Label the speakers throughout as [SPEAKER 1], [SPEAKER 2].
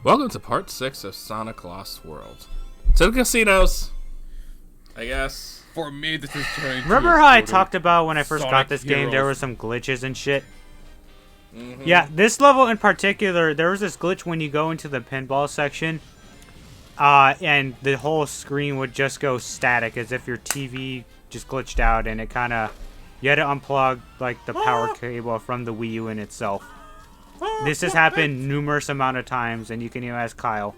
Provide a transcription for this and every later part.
[SPEAKER 1] Welcome to part 6 of Sonic Lost World. To the casinos, I guess.
[SPEAKER 2] For me, this is turning.
[SPEAKER 3] Remember how I talked about when I first got this game, there
[SPEAKER 2] Heroes.
[SPEAKER 3] were some glitches and shit?
[SPEAKER 1] Mm-hmm.
[SPEAKER 3] Yeah, this level in particular, there was this glitch when you go into the pinball section, and the whole screen would just go static, as if your TV just glitched out, and it kind of, you had to unplug like the power cable from the Wii U in itself. This has happened numerous amount of times, and you can even ask Kyle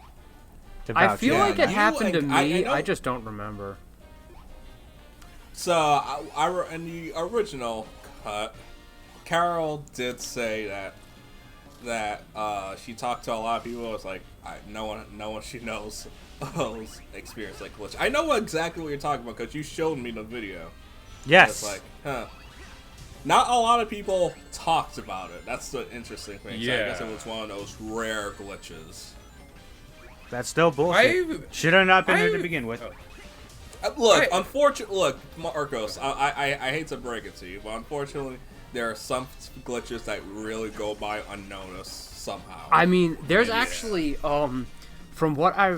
[SPEAKER 3] to vouch.
[SPEAKER 4] I feel like it happened to me.
[SPEAKER 1] I
[SPEAKER 4] I just don't remember.
[SPEAKER 1] So, in the original cut, Carol did say that she talked to a lot of people. It's like no one she knows experienced that glitch. I know exactly what you're talking about because you showed me the video.
[SPEAKER 3] Yes.
[SPEAKER 1] It's like, not a lot of people talked about it. That's the interesting thing. So I guess it was one of those rare glitches.
[SPEAKER 3] That's still bullshit. Should have not been there to begin with.
[SPEAKER 1] Look, Marcos, I hate to break it to you, but unfortunately, there are some glitches that really go by unnoticed somehow.
[SPEAKER 4] I mean, there's actually, from what I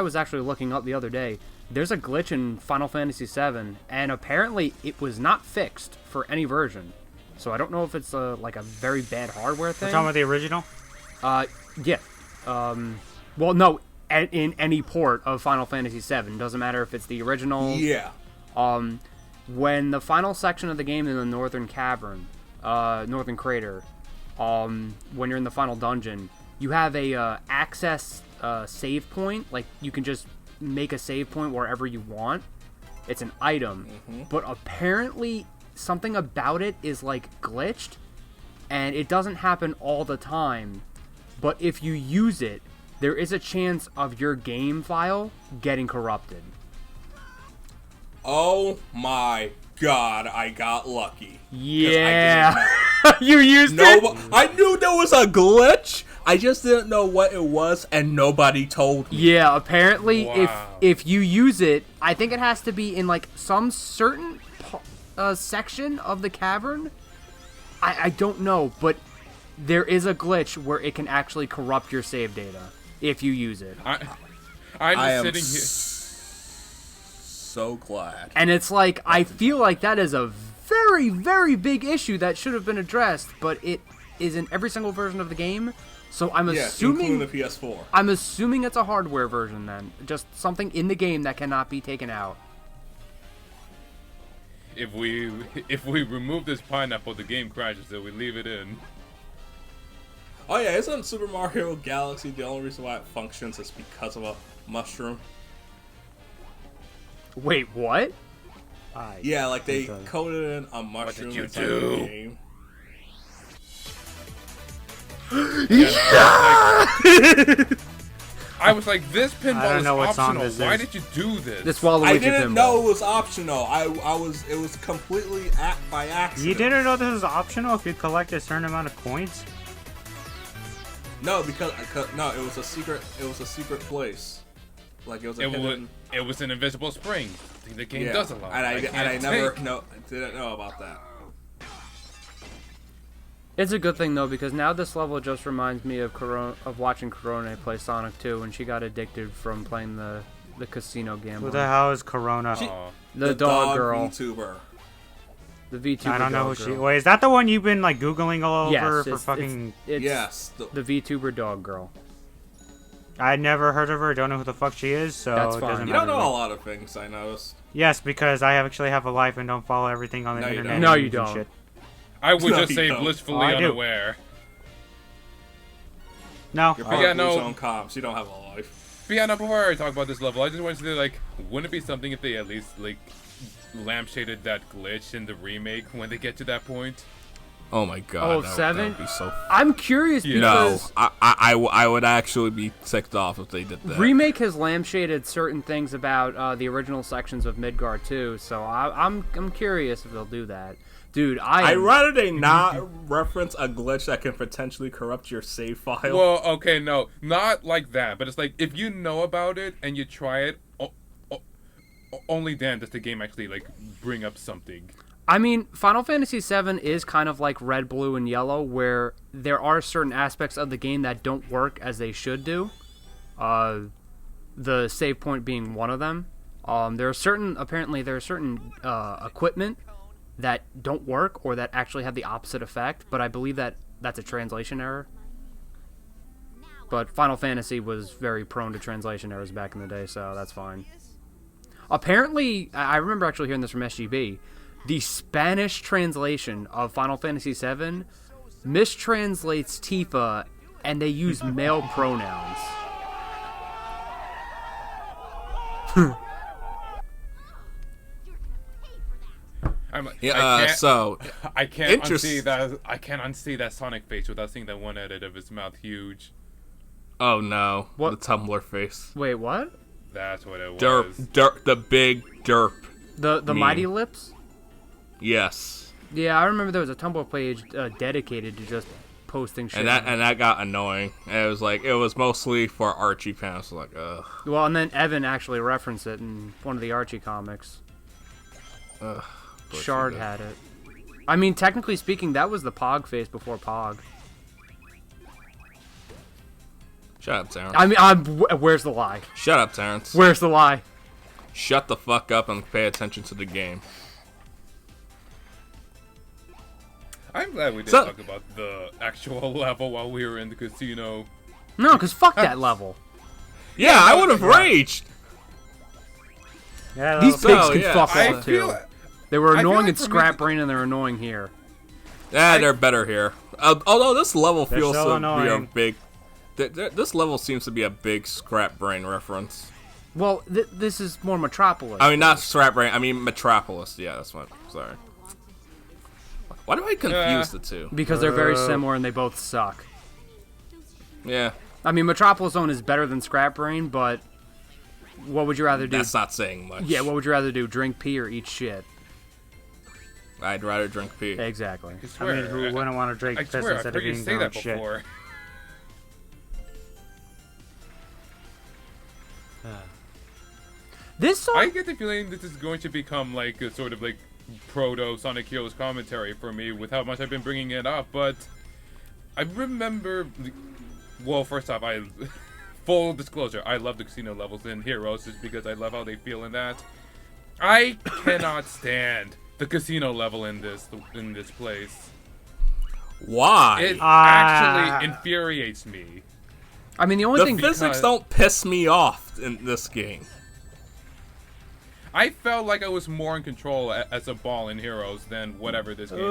[SPEAKER 4] was actually looking up the other day, there's a glitch in Final Fantasy VII, and apparently it was not fixed for any version. So I don't know if it's like a very bad hardware thing.
[SPEAKER 3] We're talking about the original?
[SPEAKER 4] Yeah. Well, no, in any port of Final Fantasy VII. Doesn't matter if it's the original.
[SPEAKER 1] Yeah.
[SPEAKER 4] When the final section of the game in the Northern Cavern, Northern Crater, when you're in the final dungeon, you have a access save point. Like, you can just make a save point wherever you want. It's an item. Mm-hmm. But apparently something about it is, like, glitched, and it doesn't happen all the time. But if you use it, there is a chance of your game file getting corrupted.
[SPEAKER 1] Oh my god, I got lucky.
[SPEAKER 4] Yeah. You used it?
[SPEAKER 1] I knew there was a glitch. I just didn't know what it was, and nobody told me.
[SPEAKER 4] Yeah, apparently if you use it, I think it has to be in like some certain section of the cavern. I don't know, but there is a glitch where it can actually corrupt your save data if you use it.
[SPEAKER 2] I'm
[SPEAKER 1] I am
[SPEAKER 2] sitting here.
[SPEAKER 1] So glad.
[SPEAKER 4] And it's like, I feel like that is a very, very big issue that should have been addressed, but it is in every single version of the game. So I'm assuming
[SPEAKER 1] including the PS4.
[SPEAKER 4] I'm assuming it's a hardware version then. Just something in the game that cannot be taken out.
[SPEAKER 2] If we remove this pineapple, the game crashes. So we leave it in.
[SPEAKER 1] Oh yeah, isn't Super Mario Galaxy the only reason why it functions is because of a mushroom?
[SPEAKER 4] Wait, what?
[SPEAKER 1] Yeah, like they coded in a mushroom inside the game.
[SPEAKER 2] I was like, this pinball is optional. Why did you do this?
[SPEAKER 4] This Waluigi
[SPEAKER 1] I didn't
[SPEAKER 4] pinball.
[SPEAKER 1] know it was optional. It was completely by accident.
[SPEAKER 3] You didn't know this was optional if you collect a certain amount of coins?
[SPEAKER 1] No, because no, it was a secret. It was a secret place. Like it was a hidden.
[SPEAKER 2] It was an invisible spring. The game does allow.
[SPEAKER 1] And I never didn't know about that.
[SPEAKER 4] It's a good thing though, because now this level just reminds me of watching Corona play Sonic 2 when she got addicted from playing the casino gambling.
[SPEAKER 3] Who the hell is Corona?
[SPEAKER 4] The dog girl.
[SPEAKER 1] VTuber.
[SPEAKER 4] The VTuber.
[SPEAKER 3] I don't know who
[SPEAKER 4] girl.
[SPEAKER 3] she. Wait, is that the one you've been like googling all over for fucking?
[SPEAKER 4] Yes, the VTuber dog girl.
[SPEAKER 3] I never heard of her. Don't know who the fuck she is. So
[SPEAKER 4] That's
[SPEAKER 3] it
[SPEAKER 4] fine.
[SPEAKER 3] doesn't
[SPEAKER 1] You
[SPEAKER 3] matter
[SPEAKER 1] don't
[SPEAKER 3] to
[SPEAKER 1] know
[SPEAKER 3] me.
[SPEAKER 1] a lot of things. I noticed.
[SPEAKER 3] Yes, because I actually have a life and don't follow everything on the
[SPEAKER 1] No, you
[SPEAKER 3] internet.
[SPEAKER 1] don't.
[SPEAKER 4] No,
[SPEAKER 3] and
[SPEAKER 4] you don't.
[SPEAKER 3] Shit.
[SPEAKER 2] I would
[SPEAKER 1] No,
[SPEAKER 2] just
[SPEAKER 1] you
[SPEAKER 2] say
[SPEAKER 1] don't.
[SPEAKER 2] blissfully
[SPEAKER 3] Oh, I do.
[SPEAKER 2] unaware.
[SPEAKER 3] No.
[SPEAKER 1] You're
[SPEAKER 2] Yeah,
[SPEAKER 1] part of
[SPEAKER 2] no.
[SPEAKER 1] Blue Zone Comps. You don't have a life.
[SPEAKER 2] But yeah, no, before I talk about this level, I just wanted to say, like, wouldn't it be something if they at least, like, lampshaded that glitch in the remake when they get to that point?
[SPEAKER 1] Oh my god.
[SPEAKER 4] Oh,
[SPEAKER 1] that
[SPEAKER 4] 7?
[SPEAKER 1] would be so.
[SPEAKER 4] I'm curious because
[SPEAKER 1] I would actually be ticked off if they did that.
[SPEAKER 4] remake has lampshaded certain things about the original sections of Midgard too. So I'm curious if they'll do that. Dude,
[SPEAKER 1] I'd rather they not reference a glitch that can potentially corrupt your save file.
[SPEAKER 2] Well, okay, no, not like that. But it's like, if you know about it and you try it, only then does the game actually, like, bring up something.
[SPEAKER 4] I mean, Final Fantasy VII is kind of like Red, Blue, and Yellow, where there are certain aspects of the game that don't work as they should do. The save point being one of them. There are certain equipment that don't work or that actually have the opposite effect, but I believe that that's a translation error. But Final Fantasy was very prone to translation errors back in the day, so that's fine. Apparently, I remember actually hearing this from SGB, the Spanish translation of Final Fantasy VII mistranslates Tifa, and they use male pronouns.
[SPEAKER 2] I can't unsee that. I can't unsee that Sonic face without seeing that one edit of his mouth huge.
[SPEAKER 1] Oh no!
[SPEAKER 4] What?
[SPEAKER 1] The Tumblr face.
[SPEAKER 4] Wait, what?
[SPEAKER 2] That's what it was.
[SPEAKER 1] Derp, the big derp.
[SPEAKER 4] The
[SPEAKER 1] meme.
[SPEAKER 4] Mighty Lips.
[SPEAKER 1] Yes.
[SPEAKER 4] Yeah, I remember there was a Tumblr page dedicated to just posting shit.
[SPEAKER 1] And that got annoying. And it was mostly for Archie fans. Like, ugh.
[SPEAKER 4] Well, and then Evan actually referenced it in one of the Archie comics.
[SPEAKER 1] Ugh.
[SPEAKER 4] Shard had it. I mean, technically speaking, that was the Pog face before Pog.
[SPEAKER 1] Shut up, Terrence.
[SPEAKER 4] I mean, where's the lie?
[SPEAKER 1] Shut up, Terrence.
[SPEAKER 4] Where's the lie?
[SPEAKER 1] Shut the fuck up and pay attention to the game.
[SPEAKER 2] I'm glad we didn't talk about the actual level while we were in the casino.
[SPEAKER 4] No, because fuck that level.
[SPEAKER 1] Yeah, I would have raged.
[SPEAKER 3] Yeah,
[SPEAKER 4] These pigs can
[SPEAKER 1] yeah.
[SPEAKER 4] fuck off too. They were annoying in Scrap Brain, and they're annoying here.
[SPEAKER 1] Yeah, they're better here. Although this level feels
[SPEAKER 3] so
[SPEAKER 1] to be a
[SPEAKER 3] annoying.
[SPEAKER 1] big. This level seems to be a big Scrap Brain reference.
[SPEAKER 4] Well, this is more Metropolis.
[SPEAKER 1] I mean, not Scrap Brain. I mean Metropolis. Yeah, that's what. Sorry. Why do I confuse the two?
[SPEAKER 4] Because they're very similar and they both suck.
[SPEAKER 1] Yeah.
[SPEAKER 4] I mean, Metropolis Zone is better than Scrap Brain, but what would you rather do?
[SPEAKER 1] That's not saying much.
[SPEAKER 4] Yeah, what would you rather do? Drink pee or eat shit?
[SPEAKER 1] I'd rather drink pee.
[SPEAKER 4] Exactly.
[SPEAKER 3] I mean, who wouldn't want to drink
[SPEAKER 2] I
[SPEAKER 3] piss
[SPEAKER 2] swear,
[SPEAKER 3] instead
[SPEAKER 2] I've
[SPEAKER 3] of
[SPEAKER 2] heard you
[SPEAKER 3] eating
[SPEAKER 2] say
[SPEAKER 3] their
[SPEAKER 2] that
[SPEAKER 3] own shit?
[SPEAKER 2] before.
[SPEAKER 4] This song.
[SPEAKER 2] I get the feeling this is going to become like a sort of like proto Sonic Heroes commentary for me with how much I've been bringing it up, but I remember. Well, first off, full disclosure, I love the casino levels in Heroes just because I love how they feel in that. I cannot stand the casino level in this place.
[SPEAKER 1] Why?
[SPEAKER 2] It actually infuriates me.
[SPEAKER 4] I mean, the only
[SPEAKER 1] The
[SPEAKER 4] thing.
[SPEAKER 1] physics don't piss me off in this game.
[SPEAKER 2] I felt like I was more in control as a ball in Heroes than whatever this game is.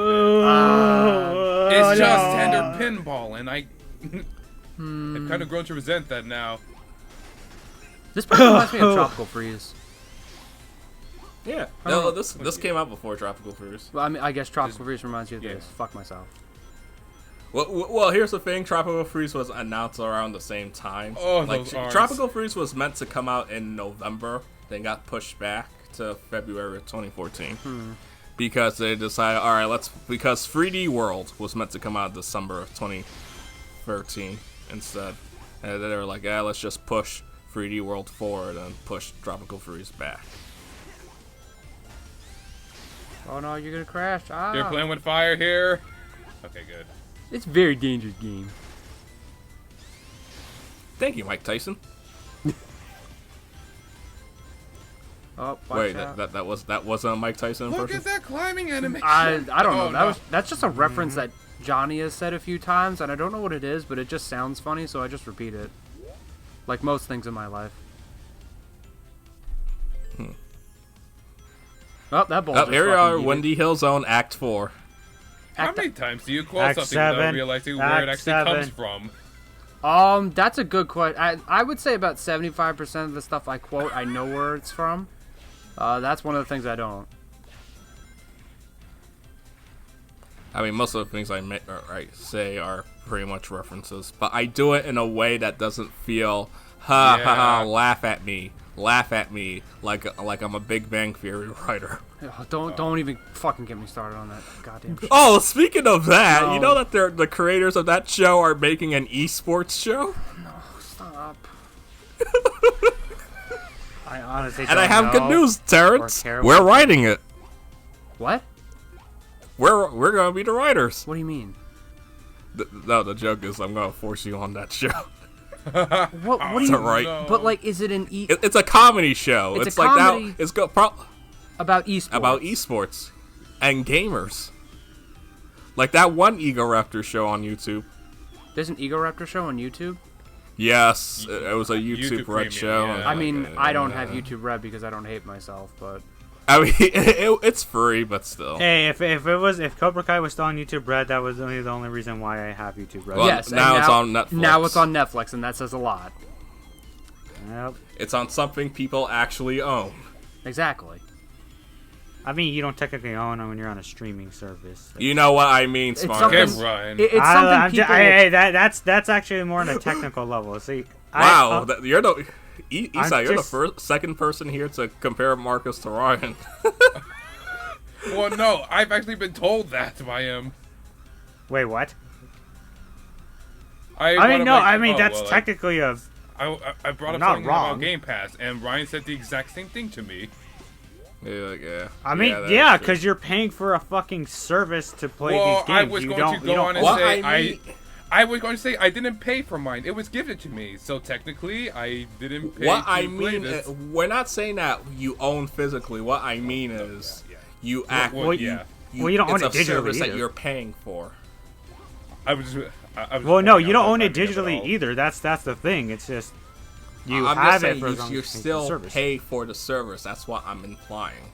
[SPEAKER 2] It's just standard pinball, and I've kind of grown to resent that now.
[SPEAKER 4] This part reminds me of Tropical Freeze.
[SPEAKER 1] Yeah. No, this came out before Tropical Freeze.
[SPEAKER 4] Well, I mean, I guess Tropical Freeze reminds you of this. Fuck myself.
[SPEAKER 1] Well, here's the thing. Tropical Freeze was announced around the same time.
[SPEAKER 2] Oh,
[SPEAKER 1] like
[SPEAKER 2] those arms.
[SPEAKER 1] Tropical Freeze was meant to come out in November, then got pushed back to February of 2014 because they decided, all right, because 3D World was meant to come out December of 2013 instead, and they were like, yeah, let's just push 3D World forward and push Tropical Freeze back.
[SPEAKER 4] Oh no, you're gonna crash. Ah.
[SPEAKER 2] You're playing with fire here. Okay, good.
[SPEAKER 4] It's a very dangerous game.
[SPEAKER 1] Thank you, Mike Tyson.
[SPEAKER 4] Oh,
[SPEAKER 1] wait, that wasn't a Mike Tyson
[SPEAKER 2] Look
[SPEAKER 1] impression?
[SPEAKER 2] at that climbing animation.
[SPEAKER 4] I don't know.
[SPEAKER 2] Oh, no.
[SPEAKER 4] That's just a reference that Johnny has said a few times, and I don't know what it is, but it just sounds funny, so I just repeat it. Like most things in my life. Oh, that ball.
[SPEAKER 1] Here we are, Windy Hill Zone, Act 4.
[SPEAKER 2] How many times do you quote
[SPEAKER 3] Act
[SPEAKER 2] something without
[SPEAKER 3] 7,
[SPEAKER 2] realizing where
[SPEAKER 3] Act
[SPEAKER 2] it actually
[SPEAKER 3] 7.
[SPEAKER 2] comes from?
[SPEAKER 4] That's a good question. I would say about 75% of the stuff I quote, I know where it's from. That's one of the things I don't.
[SPEAKER 1] I mean, most of the things I say are pretty much references, but I do it in a way that doesn't feel laugh at me, like I'm a Big Bang Theory writer.
[SPEAKER 4] Don't even fucking get me started on that goddamn shit.
[SPEAKER 1] Oh, speaking of that,
[SPEAKER 4] No.
[SPEAKER 1] you know that the creators of that show are making an esports show,
[SPEAKER 4] No, stop.
[SPEAKER 3] I honestly
[SPEAKER 1] and I
[SPEAKER 3] don't
[SPEAKER 1] have good
[SPEAKER 3] know
[SPEAKER 1] news, Terrence.
[SPEAKER 3] care
[SPEAKER 1] We're
[SPEAKER 3] what-
[SPEAKER 1] writing it.
[SPEAKER 4] What?
[SPEAKER 1] We're gonna be the writers.
[SPEAKER 4] What do you mean?
[SPEAKER 1] No, the joke is I'm gonna force you on that show.
[SPEAKER 4] What do
[SPEAKER 1] It's
[SPEAKER 4] you?
[SPEAKER 1] alright.
[SPEAKER 2] No.
[SPEAKER 4] But like, is it an
[SPEAKER 1] It's a comedy show.
[SPEAKER 4] It's
[SPEAKER 1] It's,
[SPEAKER 4] a
[SPEAKER 1] like
[SPEAKER 4] comedy-
[SPEAKER 1] that. It's
[SPEAKER 4] about esports?
[SPEAKER 1] about esports and gamers. Like that one Ego Raptor show on YouTube.
[SPEAKER 4] There's an Ego Raptor show on YouTube.
[SPEAKER 1] Yes, it was a YouTube
[SPEAKER 2] YouTube
[SPEAKER 1] Red
[SPEAKER 2] Premium,
[SPEAKER 1] show.
[SPEAKER 2] yeah.
[SPEAKER 4] I mean, I don't have YouTube Red because I don't hate myself, but
[SPEAKER 1] I mean, it's free, but still.
[SPEAKER 3] Hey, if Cobra Kai was still on YouTube Red, that was only the only reason why I have YouTube Red.
[SPEAKER 1] Well,
[SPEAKER 4] yes. and
[SPEAKER 1] now it's on Netflix.
[SPEAKER 4] Now it's on Netflix, and that says a lot.
[SPEAKER 3] Yep.
[SPEAKER 1] It's on something people actually own.
[SPEAKER 4] Exactly.
[SPEAKER 3] I mean, you don't technically own them when you're on a streaming service.
[SPEAKER 1] You know what I mean,
[SPEAKER 4] It's
[SPEAKER 1] Smart.
[SPEAKER 4] something-
[SPEAKER 2] Okay, Ryan.
[SPEAKER 4] It's something
[SPEAKER 3] I'm
[SPEAKER 4] people.
[SPEAKER 3] hey, that's actually more on a technical level. See,
[SPEAKER 1] Wow, you're the Isai,
[SPEAKER 3] I'm
[SPEAKER 1] you're
[SPEAKER 3] just-
[SPEAKER 1] the second person here to compare Marcus to Ryan.
[SPEAKER 2] Well, no, I've actually been told that by him.
[SPEAKER 3] Wait, what?
[SPEAKER 2] I
[SPEAKER 3] I
[SPEAKER 2] brought
[SPEAKER 3] mean,
[SPEAKER 2] up,
[SPEAKER 3] no,
[SPEAKER 2] like,
[SPEAKER 3] I mean
[SPEAKER 2] oh,
[SPEAKER 3] that's
[SPEAKER 2] well, like,
[SPEAKER 3] technically a.
[SPEAKER 2] I brought up
[SPEAKER 3] Not
[SPEAKER 2] something
[SPEAKER 3] wrong.
[SPEAKER 2] about Game Pass, and Ryan said the exact same thing to me.
[SPEAKER 1] Yeah.
[SPEAKER 3] I mean,
[SPEAKER 1] that's
[SPEAKER 3] yeah,
[SPEAKER 1] true.
[SPEAKER 3] because you're paying for a fucking service to play
[SPEAKER 2] Well,
[SPEAKER 3] these games.
[SPEAKER 2] I was
[SPEAKER 3] you
[SPEAKER 2] going
[SPEAKER 3] don't,
[SPEAKER 2] to
[SPEAKER 3] you
[SPEAKER 2] go
[SPEAKER 3] don't
[SPEAKER 2] on and
[SPEAKER 3] own
[SPEAKER 2] say
[SPEAKER 1] Well, I mean-
[SPEAKER 2] I was going to say I didn't pay for mine. It was gifted to me, so technically I didn't pay.
[SPEAKER 1] What
[SPEAKER 2] to
[SPEAKER 1] I
[SPEAKER 2] play
[SPEAKER 1] mean,
[SPEAKER 2] this.
[SPEAKER 1] we're not saying that you own physically. What I mean is, you act.
[SPEAKER 2] well, yeah.
[SPEAKER 3] Well, you don't
[SPEAKER 1] it's
[SPEAKER 3] own it
[SPEAKER 1] a service
[SPEAKER 3] digitally
[SPEAKER 1] that
[SPEAKER 3] either.
[SPEAKER 1] you're paying for.
[SPEAKER 2] I was. I was
[SPEAKER 3] Well, no,
[SPEAKER 2] pointing
[SPEAKER 3] you don't
[SPEAKER 2] out
[SPEAKER 3] own
[SPEAKER 2] that
[SPEAKER 3] it
[SPEAKER 2] I mean,
[SPEAKER 3] digitally
[SPEAKER 2] all.
[SPEAKER 3] either. That's the thing. It's just you
[SPEAKER 1] I'm
[SPEAKER 3] have
[SPEAKER 1] just
[SPEAKER 3] it
[SPEAKER 1] saying
[SPEAKER 3] for as long
[SPEAKER 1] you
[SPEAKER 3] as you pay for the
[SPEAKER 1] still
[SPEAKER 3] service.
[SPEAKER 1] pay for the service. That's what I'm implying.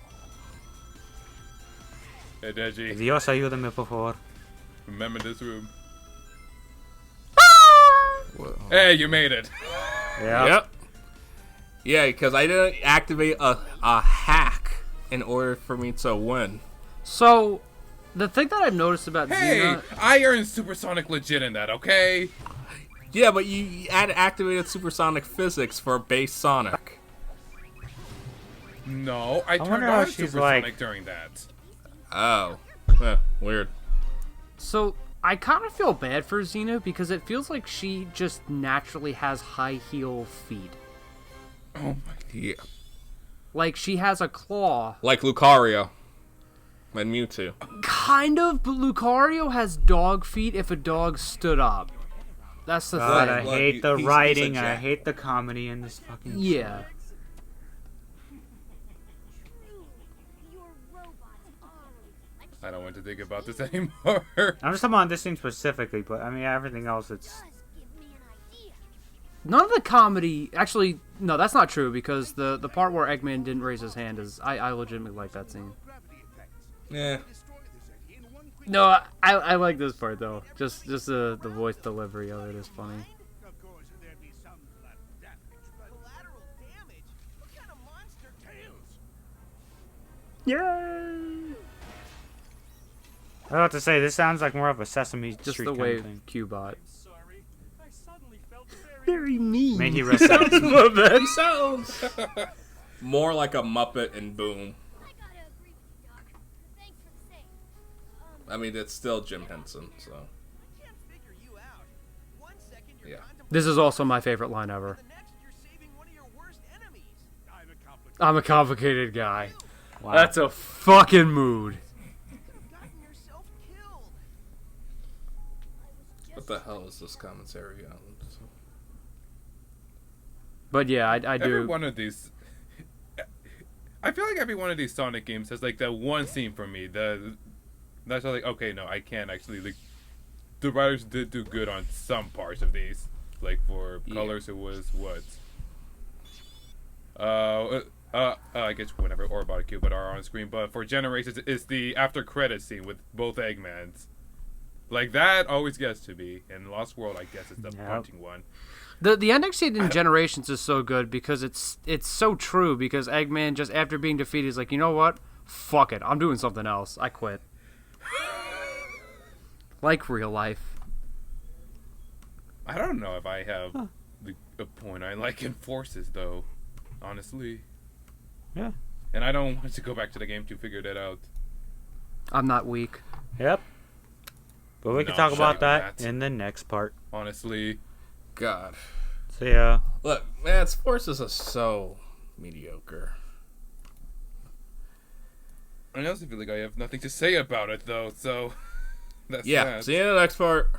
[SPEAKER 2] Hey, Deji,
[SPEAKER 3] Dios ayúdame, por favor.
[SPEAKER 2] remember this room.
[SPEAKER 1] Well,
[SPEAKER 2] Hey, you made it.
[SPEAKER 3] Yeah.
[SPEAKER 1] Yep. Yeah, because I didn't activate a hack in order for me to win.
[SPEAKER 4] So, the thing that I've noticed about
[SPEAKER 2] Hey,
[SPEAKER 4] Zeena,
[SPEAKER 2] I earned Supersonic legit in that. Okay.
[SPEAKER 1] Yeah, but you had activated supersonic physics for base Sonic.
[SPEAKER 2] No, I turned
[SPEAKER 3] wonder how
[SPEAKER 2] on
[SPEAKER 3] she's
[SPEAKER 2] Supersonic
[SPEAKER 3] like-
[SPEAKER 2] during that.
[SPEAKER 1] Oh. Weird.
[SPEAKER 4] so I kind of feel bad for Zeena because it feels like she just naturally has high heel feet.
[SPEAKER 2] Oh my.
[SPEAKER 1] Yeah.
[SPEAKER 4] Like she has a claw.
[SPEAKER 1] Like Lucario. And Mewtwo.
[SPEAKER 4] Kind of, but Lucario has dog feet if a dog stood up. That's the
[SPEAKER 3] God,
[SPEAKER 4] thing.
[SPEAKER 3] I
[SPEAKER 1] Look,
[SPEAKER 3] hate the
[SPEAKER 1] he's a
[SPEAKER 3] writing. I
[SPEAKER 1] jack.
[SPEAKER 3] hate the comedy in this fucking.
[SPEAKER 4] Yeah.
[SPEAKER 2] I don't want to think about this anymore.
[SPEAKER 3] I'm just talking about this scene specifically, but I mean everything else. It's
[SPEAKER 4] None of the comedy, actually, no, that's not true because the part where Eggman didn't raise his hand is, I legitimately like that scene.
[SPEAKER 1] Yeah.
[SPEAKER 4] No, I like this part though. Just the voice delivery of it is funny.
[SPEAKER 5] Of course, there'd be some collateral damage, but collateral damage? What kind of monster tales?
[SPEAKER 4] Yay!
[SPEAKER 3] I was about to say this sounds like more of a Sesame
[SPEAKER 4] Just
[SPEAKER 3] Street
[SPEAKER 4] the
[SPEAKER 3] kind
[SPEAKER 4] way
[SPEAKER 3] of thing.
[SPEAKER 4] Cubot.
[SPEAKER 5] Sorry, I suddenly felt
[SPEAKER 4] Very mean.
[SPEAKER 3] May he rest in peace.
[SPEAKER 1] He sounds more like a Muppet in Boom.
[SPEAKER 6] I gotta agree with you, Doc. Thanks for the save.
[SPEAKER 1] I mean, it's still Jim Henson, so.
[SPEAKER 5] I can't figure you out. One second you're
[SPEAKER 1] Yeah.
[SPEAKER 5] contemplating,
[SPEAKER 4] This is also my favorite line ever.
[SPEAKER 5] the next you're saving one of your worst enemies.
[SPEAKER 4] I'm a complicated guy.
[SPEAKER 3] Wow.
[SPEAKER 4] That's a fucking mood.
[SPEAKER 5] You've gotten yourself killed.
[SPEAKER 1] What the hell is this commentary on?
[SPEAKER 4] But yeah, I
[SPEAKER 2] Every
[SPEAKER 4] do.
[SPEAKER 2] one of these. I feel like every one of these Sonic games has like that one scene for me. That's like, okay, no, I can't actually like. The writers did do good on some parts of these. Like for
[SPEAKER 1] Yeah.
[SPEAKER 2] Colors, it was what? I guess whenever Orbot and Cubot are on screen, but for Generations, it's the after credit scene with both Eggmans. Like that always gets to me. In Lost World, I guess it's the
[SPEAKER 3] Yep.
[SPEAKER 2] punching one.
[SPEAKER 4] The ending scene in Generations is so good because it's so true because Eggman just after being defeated is like, you know what? Fuck it. I'm doing something else. I quit. Like real life.
[SPEAKER 2] I don't know if I have a point I like in Forces though, honestly.
[SPEAKER 3] Yeah.
[SPEAKER 2] And I don't want to go back to the game to figure that out.
[SPEAKER 4] I'm not weak.
[SPEAKER 3] Yep. But we can
[SPEAKER 2] No,
[SPEAKER 3] talk
[SPEAKER 2] shut
[SPEAKER 3] about
[SPEAKER 2] up,
[SPEAKER 3] that
[SPEAKER 2] Matt.
[SPEAKER 3] in the next part.
[SPEAKER 2] Honestly,
[SPEAKER 1] God.
[SPEAKER 3] So yeah.
[SPEAKER 1] Look, man, Forces are so mediocre.
[SPEAKER 2] I also feel like I have nothing to say about it though, so that's
[SPEAKER 1] Yeah,
[SPEAKER 2] sad.
[SPEAKER 1] see you in the next part.